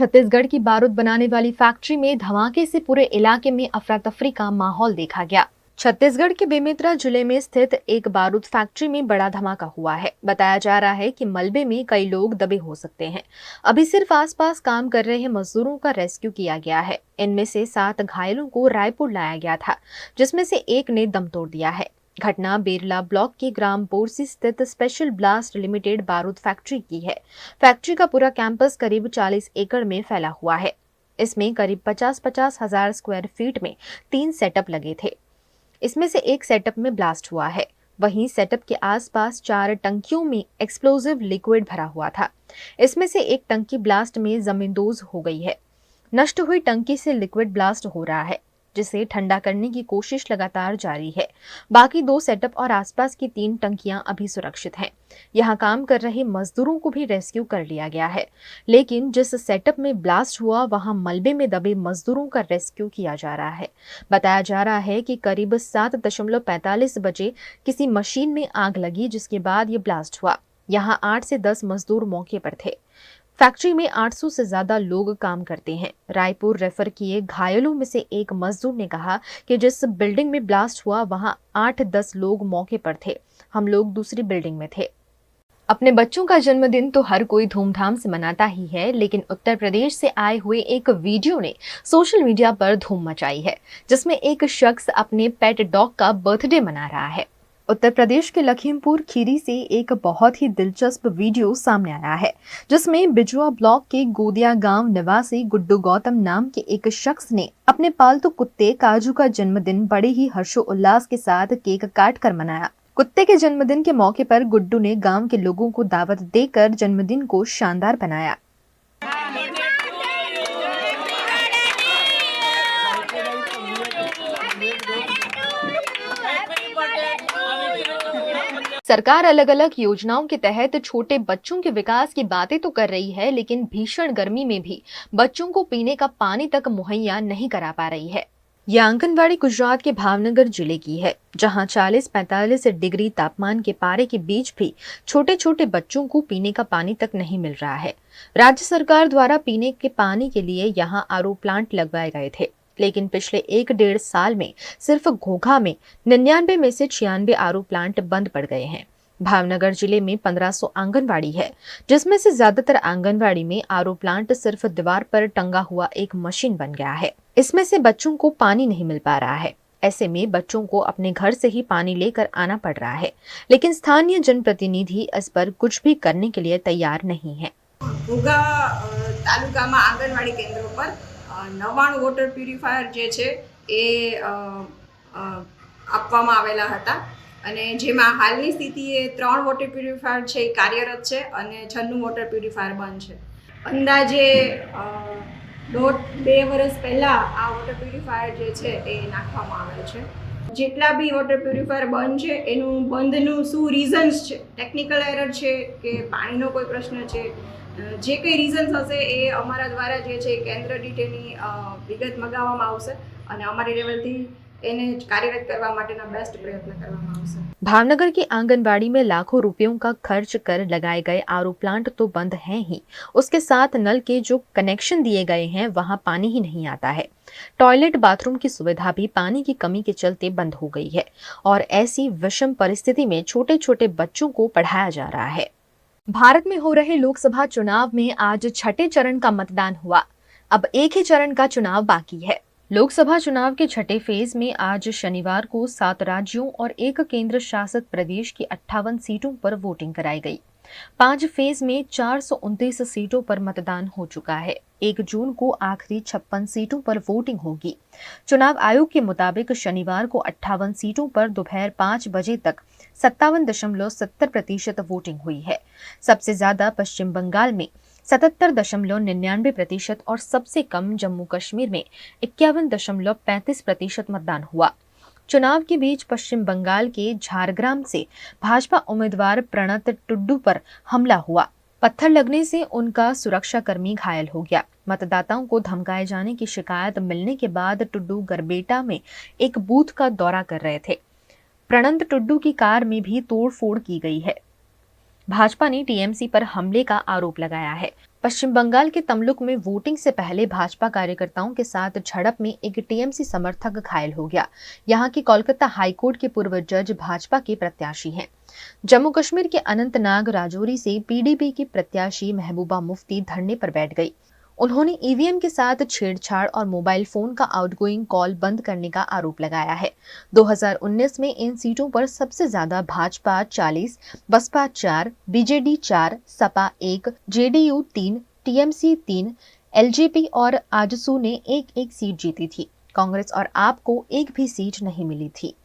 छत्तीसगढ़ की बारूद बनाने वाली फैक्ट्री में धमाके से पूरे इलाके में अफरा तफरी का माहौल देखा गया। छत्तीसगढ़ के बेमेतरा जिले में स्थित एक बारूद फैक्ट्री में बड़ा धमाका हुआ है। बताया जा रहा है कि मलबे में कई लोग दबे हो सकते हैं। अभी सिर्फ आसपास काम कर रहे मजदूरों का रेस्क्यू किया गया है। इनमें से 7 घायलों को रायपुर लाया गया था, जिसमें से एक ने दम तोड़ दिया है। घटना बेरला ब्लॉक के ग्राम बोरसी स्थित स्पेशल ब्लास्ट लिमिटेड बारूद फैक्ट्री की है। फैक्ट्री का पूरा कैंपस करीब 40 एकड़ में फैला हुआ है। इसमें करीब 50-50 हजार स्क्वायर फीट में 3 सेटअप लगे थे। इसमें से एक सेटअप में ब्लास्ट हुआ है। वहीं सेटअप के आसपास 4 टंकियों में एक्सप्लोजिव लिक्विड भरा हुआ था। इसमें से एक टंकी ब्लास्ट में जमींदोज हो गई है। नष्ट हुई टंकी से लिक्विड ब्लास्ट हो रहा है, जिसे ठंडा करने की कोशिश लगातार जारी है। बाकी 2 सेटअप और आसपास की 3 टंकियां अभी सुरक्षित हैं। यहां काम कर रहे मजदूरों को भी रेस्क्यू कर लिया गया है, लेकिन जिस सेटअप में ब्लास्ट हुआ वहां मलबे में दबे मजदूरों का रेस्क्यू किया जा रहा है। बताया जा रहा है कि करीब 7:45 बजे किसी मशीन में आग लगी, जिसके बाद ये ब्लास्ट हुआ। यहाँ 8 से 10 मजदूर मौके पर थे। फैक्ट्री में 800 से ज्यादा लोग काम करते हैं। रायपुर रेफर किए घायलों में से एक मजदूर ने कहा कि जिस बिल्डिंग में ब्लास्ट हुआ वहां 8-10 लोग मौके पर थे। हम लोग दूसरी बिल्डिंग में थे। अपने बच्चों का जन्मदिन तो हर कोई धूमधाम से मनाता ही है, लेकिन उत्तर प्रदेश से आए हुए एक वीडियो ने सोशल मीडिया पर धूम मचाई है, जिसमें एक शख्स अपने पेट डॉग का बर्थडे मना रहा है। उत्तर प्रदेश के लखीमपुर खीरी से एक बहुत ही दिलचस्प वीडियो सामने आया है, जिसमें बिजुआ ब्लॉक के गोदिया गांव निवासी गुड्डू गौतम नाम के एक शख्स ने अपने पालतू कुत्ते काजू का जन्मदिन बड़े ही हर्षोल्लास के साथ केक काट कर मनाया। कुत्ते के जन्मदिन के मौके पर गुड्डू ने गांव के लोगों को दावत देकर जन्मदिन को शानदार बनाया। सरकार अलग अलग योजनाओं के तहत छोटे बच्चों के विकास की बातें तो कर रही है, लेकिन भीषण गर्मी में भी बच्चों को पीने का पानी तक मुहैया नहीं करा पा रही है। यह आंगनवाड़ी गुजरात के भावनगर जिले की है, जहां 40-45 डिग्री तापमान के पारे के बीच भी छोटे छोटे बच्चों को पीने का पानी तक नहीं मिल रहा है। राज्य सरकार द्वारा पीने के पानी के लिए यहाँ आरओ प्लांट लगवाए गए थे, लेकिन पिछले 1-1.5 साल में सिर्फ घोघा में 99 में से 96 आरओ प्लांट बंद पड़ गए हैं। भावनगर जिले में 1500 आंगनवाड़ी है, जिसमें से ज्यादातर आंगनवाड़ी में आरओ प्लांट सिर्फ दीवार पर टंगा हुआ एक मशीन बन गया है। इसमें से बच्चों को पानी नहीं मिल पा रहा है। ऐसे में बच्चों को अपने घर से ही पानी लेकर आना पड़ रहा है, लेकिन स्थानीय जनप्रतिनिधि इस पर कुछ भी करने के लिए तैयार नहीं है। ઘોઘા તાલુકામાં આંગણવાડી કેન્દ્રો પર 99 વોટર પ્યુરિફાયર જે છે એ આપવામાં આવેલા હતા અને જેમાં હાલની સ્થિતિએ 3 વોટર પ્યુરિફાયર છે એ કાર્યરત છે અને 96 વોટર પ્યુરિફાયર બંધ છે. અંદાજે 1.5-2 વર્ષ પહેલાં આ વોટર પ્યુરિફાયર જે છે એ નાખવામાં આવેલ છે. જેટલા બી વોટર પ્યુરિફાયર બંધ છે એનું બંધનું શું રીઝન્સ છે, ટેકનિકલ એરર છે કે પાણીનો કોઈ પ્રશ્ન છે, જે કંઈ રીઝન્સ હશે એ અમારા દ્વારા જે છે કેન્દ્ર દીઠ એની વિગત મગાવવામાં આવશે અને અમારી લેવલથી એને કાર્યરત કરવા માટેના બેસ્ટ પ્રયત્ન કરવામાં આવશે। भावनगर की आंगनबाड़ी में लाखों रुपयों का खर्च कर लगाए गए आरओ प्लांट तो बंद हैं ही, उसके साथ नल के जो कनेक्शन दिए गए हैं वहां पानी ही नहीं आता है। टॉयलेट बाथरूम की सुविधा भी पानी की कमी के चलते बंद हो गई है और ऐसी विषम परिस्थिति में छोटे छोटे बच्चों को पढ़ाया जा रहा है। भारत में हो रहे लोकसभा चुनाव में आज 6ठे चरण का मतदान हुआ। अब एक ही चरण का चुनाव बाकी है। लोकसभा चुनाव के 6ठे फेज में आज शनिवार को 7 राज्यों और 1 केंद्र शासित प्रदेश की 58 सीटों पर वोटिंग कराई गई। 5 फेज में 429 सीटों पर मतदान हो चुका है। 1 जून को आखिरी 56 सीटों पर वोटिंग होगी। चुनाव आयोग के मुताबिक शनिवार को 58 सीटों पर दोपहर 5 बजे तक 57.70% वोटिंग हुई है। सबसे ज्यादा पश्चिम बंगाल में 77.99% और सबसे कम जम्मू कश्मीर में 51.35% मतदान हुआ। चुनाव के बीच पश्चिम बंगाल के झारग्राम से भाजपा उम्मीदवार प्रणत टुड्डू पर हमला हुआ। पत्थर लगने से उनका सुरक्षाकर्मी घायल हो गया। मतदाताओं को धमकाए जाने की शिकायत मिलने के बाद टुड्डू गरबेटा में एक बूथ का दौरा कर रहे थे। प्रणत टुड्डू की कार में भी तोड़फोड़ की गई है। भाजपा ने टीएमसी पर हमले का आरोप लगाया है। पश्चिम बंगाल के तमलुक में वोटिंग से पहले भाजपा कार्यकर्ताओं के साथ झड़प में एक टीएमसी समर्थक घायल हो गया। यहां के कोलकाता हाईकोर्ट के पूर्व जज भाजपा के प्रत्याशी हैं। जम्मू कश्मीर के अनंतनाग राजौरी से पीडीपी की प्रत्याशी महबूबा मुफ्ती धरने पर बैठ गई। उन्होंने ईवीएम के साथ छेड़छाड़ और मोबाइल फोन का आउटगोइंग कॉल बंद करने का आरोप लगाया है। 2019 में इन सीटों पर सबसे ज्यादा Bhajpa 40, Baspa 4, BJD 4, Sapa 1, JDU 3, TMC 3, LJP और आजसू ने एक एक सीट जीती थी। कांग्रेस और आप को एक भी सीट नहीं मिली थी।